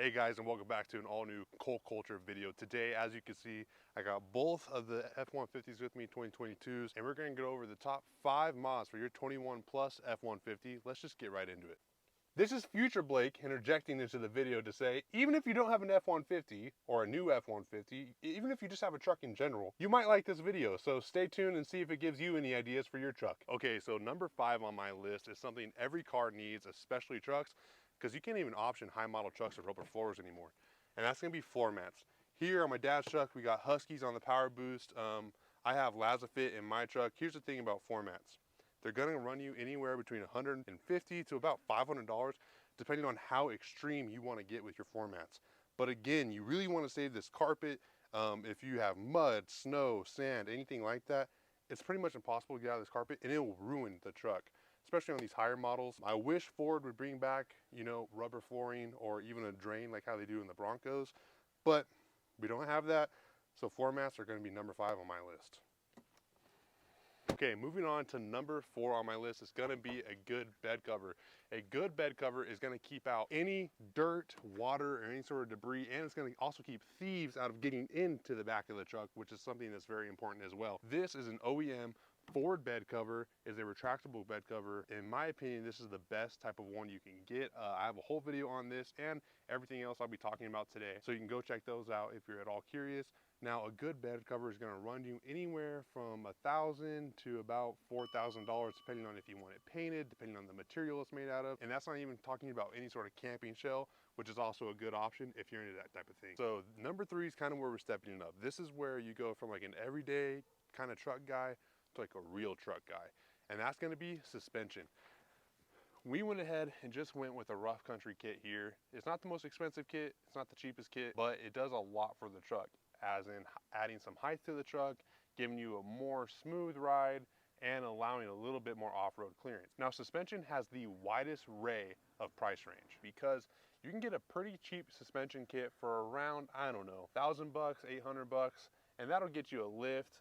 Hey guys, and welcome back to an all new Colt Culture video. Today, as you can see, I got both of the F-150s with me, 2022s, and we're going to go over the top 5 mods for your 21 plus F-150. Let's just get right into it. This is Future Blake interjecting into the video to say, even if you don't have an F-150 or a new F-150, even if you just have a truck in general, you might like this video. So stay tuned and see if it gives you any ideas for your truck. Okay, so number 5 on my list is something every car needs, especially trucks, because you can't even option high model trucks with rubber floors anymore. And that's gonna be floor mats. Here on my dad's truck, we got Huskies on the power boost. I have Lazafit in my truck. Here's the thing about floor mats. They're gonna run you anywhere between $150 to about $500, depending on how extreme you wanna get with your floor mats. But again, you really wanna save this carpet. If you have mud, snow, sand, anything like that, it's pretty much impossible to get out of this carpet and it will ruin the truck, especially on these higher models. I wish Ford would bring back, rubber flooring or even a drain like how they do in the Broncos, but we don't have that. So floor mats are gonna be number 5 on my list. Okay, moving on to number 4 on my list is gonna be a good bed cover. A good bed cover is gonna keep out any dirt, water, or any sort of debris, and it's gonna also keep thieves out of getting into the back of the truck, which is something that's very important as well. This is an OEM Ford bed cover, is a retractable bed cover. In my opinion, this is the best type of one you can get. I have a whole video on this and everything else I'll be talking about today, so you can go check those out if you're at all curious. Now, a good bed cover is going to run you anywhere from $1,000 to about $4,000, depending on if you want it painted, depending on the material it's made out of. And that's not even talking about any sort of camping shell, which is also a good option if you're into that type of thing. So number 3 is kind of where we're stepping it up. This is where you go from like an everyday kind of truck guy to like a real truck guy. And that's going to be suspension. We went ahead and just went with a rough country kit here. It's not the most expensive kit, it's not the cheapest kit, but it does a lot for the truck, as in adding some height to the truck, giving you a more smooth ride, and allowing a little bit more off-road clearance. Now, suspension has the widest array of price range because you can get a pretty cheap suspension kit for around, I don't know, $1,000, $800, and that'll get you a lift.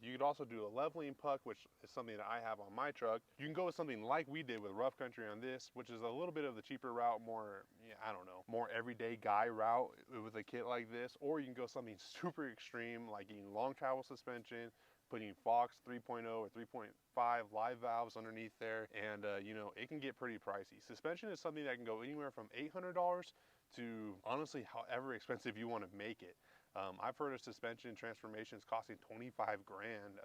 You could also do a leveling puck, which is something that I have on my truck. You can go with something like we did with rough country on this, which is a little bit of the cheaper route, more, I don't know, more everyday guy route with a kit like this, or you can go something super extreme, like getting long travel suspension, putting Fox 3.0 or 3.5 live valves underneath there, and it can get pretty pricey. Suspension is something that can go anywhere from $800 to honestly however expensive you want to make it. I've heard of suspension transformations costing 25 grand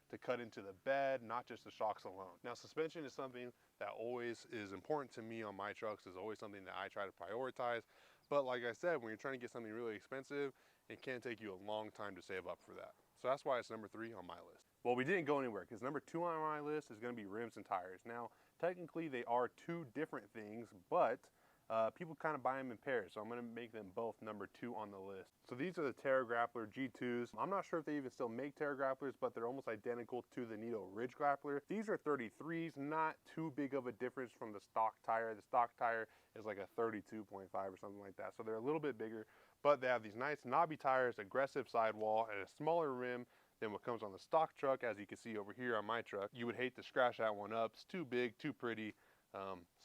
to cut into the bed, not just the shocks alone. Now, suspension is something that always is important to me on my trucks, is always something that I try to prioritize. But like I said, when you're trying to get something really expensive, it can take you a long time to save up for that. So that's why it's number 3 on my list. Well, we didn't go anywhere because number 2 on my list is going to be rims and tires. Now, technically they are 2 different things, but people kind of buy them in pairs, so I'm going to make them both number 2 on the list. So these are the Terra Grappler G2s. I'm not sure if they even still make Terra Grapplers, but they're almost identical to the Nitto Ridge Grappler. These are 33s, not too big of a difference from the stock tire. The stock tire is like a 32.5 or something like that, so they're a little bit bigger, but they have these nice knobby tires, aggressive sidewall, and a smaller rim than what comes on the stock truck, as you can see over here on my truck. You would hate to scratch that one up. It's too big, too pretty.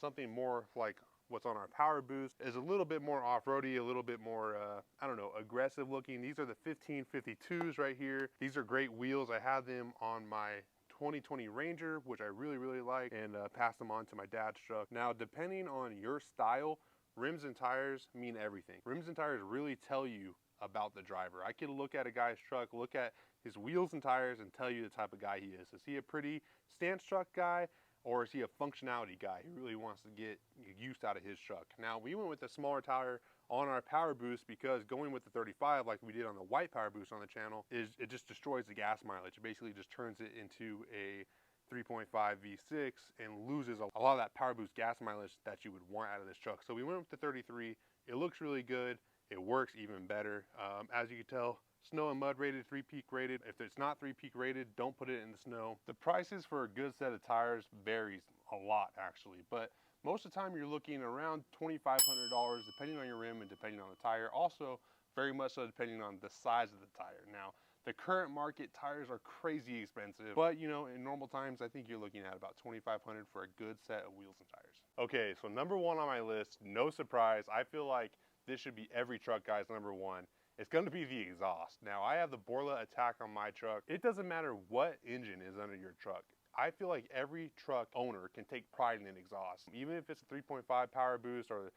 Something more like what's on our power boost is a little bit more off-roady, a little bit more, I don't know, aggressive looking. These are the 1552s right here. These are great wheels. I have them on my 2020 Ranger, which I really, really like, and passed them on to my dad's truck. Now, depending on your style, rims and tires mean everything. Rims and tires really tell you about the driver. I can look at a guy's truck, look at his wheels and tires, and tell you the type of guy he is. Is he a pretty stance truck guy, or is he a functionality guy who really wants to get use out of his truck? Now, we went with a smaller tire on our power boost because going with the 35 like we did on the white power boost on the channel, it just destroys the gas mileage. It basically just turns it into a 3.5 V6 and loses a lot of that power boost gas mileage that you would want out of this truck. So we went with the 33. It looks really good. It works even better. As you can tell, snow and mud rated, 3-peak rated. If it's not 3-peak rated, don't put it in the snow. The prices for a good set of tires varies a lot actually, but most of the time you're looking around $2,500 depending on your rim and depending on the tire. Also, very much so depending on the size of the tire. Now, the current market tires are crazy expensive, but in normal times, I think you're looking at about $2,500 for a good set of wheels and tires. Okay, so number 1 on my list, no surprise, I feel like this should be every truck guy's number one. It's going to be the exhaust. Now, I have the Borla Attack on my truck. It doesn't matter what engine is under your truck. I feel like every truck owner can take pride in an exhaust. Even if it's a 3.5 power boost or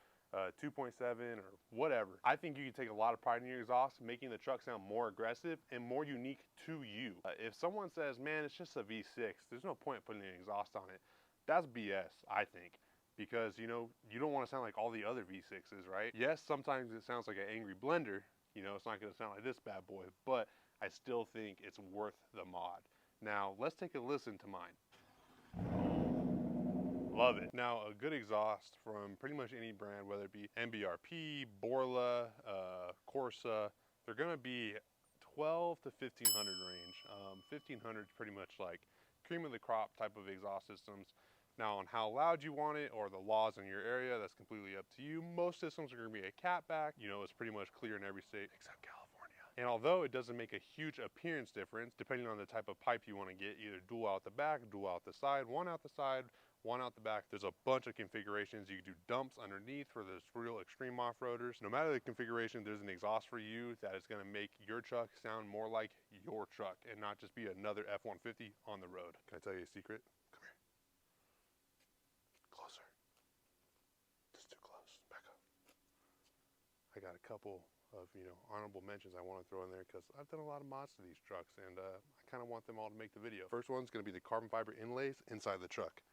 2.7 or whatever. I think you can take a lot of pride in your exhaust, making the truck sound more aggressive and more unique to you. If someone says, man, it's just a V6, there's no point putting an exhaust on it. That's BS, I think. Because, you know, you don't want to sound like all the other V6s, right? Yes, sometimes it sounds like an angry blender. You know, it's not going to sound like this bad boy, but I still think it's worth the mod. Now, let's take a listen to mine. Love it. Now, a good exhaust from pretty much any brand, whether it be MBRP, Borla, Corsa, they're going to be 12 to 1500 range. 1500 is pretty much like cream of the crop type of exhaust systems. Now, on how loud you want it or the laws in your area, that's completely up to you. Most systems are going to be a catback. You know, it's pretty much clear in every state except California. And although it doesn't make a huge appearance difference, depending on the type of pipe you want to get, either dual out the back, dual out the side, one out the side, one out the back. There's a bunch of configurations. You can do dumps underneath for those real extreme off-roaders. No matter the configuration, there's an exhaust for you that is going to make your truck sound more like your truck and not just be another F-150 on the road. Can I tell you a secret? Come here. Closer. Just too close. Back up. I got a couple of, you know, honorable mentions I want to throw in there because I've done a lot of mods to these trucks and I kind of want them all to make the video. First one's going to be the carbon fiber inlays inside the truck.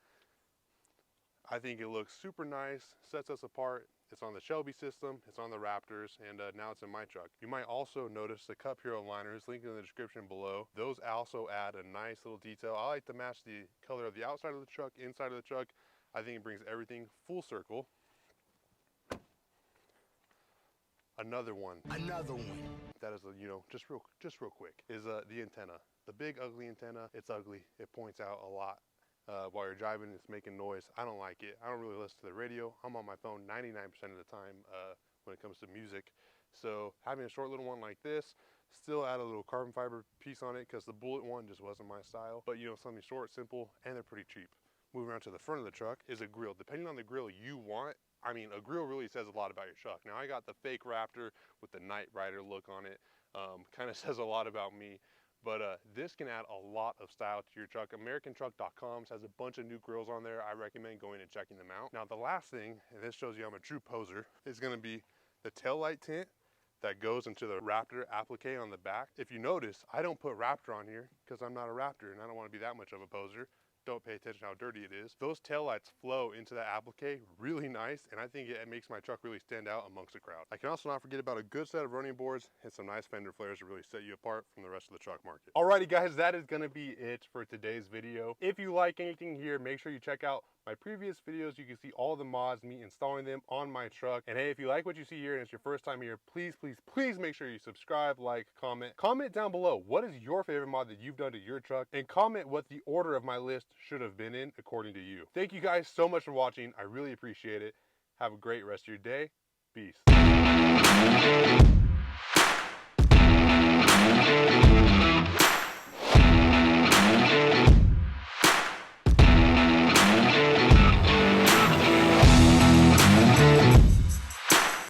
I think it looks super nice, sets us apart. It's on the Shelby system, it's on the Raptors, and now it's in my truck. You might also notice the Cup Hero liners, linked in the description below. Those also add a nice little detail. I like to match the color of the outside of the truck, inside of the truck. I think it brings everything full circle. Another one that is, you know, just real quick is the antenna. The big ugly antenna. It's ugly. It points out a lot. While you're driving, it's making noise. I don't like it. I don't really listen to the radio. I'm on my phone 99% of the time when it comes to music. So having a short little one like this, still add a little carbon fiber piece on it because the bullet one just wasn't my style. But you know, something short, simple, and they're pretty cheap. Moving around to the front of the truck is a grill. Depending on the grill you want, I mean, a grill really says a lot about your truck. Now I got the fake Raptor with the Knight Rider look on it. Kind of says a lot about me. But this can add a lot of style to your truck. AmericanTruck.com has a bunch of new grills on there. I recommend going and checking them out. Now the last thing, and this shows you I'm a true poser, is gonna be the taillight tint that goes into the Raptor applique on the back. If you notice, I don't put Raptor on here because I'm not a Raptor and I don't wanna be that much of a poser. Don't pay attention to how dirty it is. Those taillights flow into that applique really nice, and I think it makes my truck really stand out amongst the crowd. I can also not forget about a good set of running boards and some nice fender flares to really set you apart from the rest of the truck market. Alrighty guys, that is gonna be it for today's video. If you like anything here, make sure you check out my previous videos. You can see all the mods, me installing them on my truck. And hey, if you like what you see here and it's your first time here, please make sure you subscribe, like, comment. Comment down below, what is your favorite mod that you've done to your truck? And comment what the order of my list should have been in according to you. Thank you guys so much for watching. I really appreciate it. Have a great rest of your day. Peace.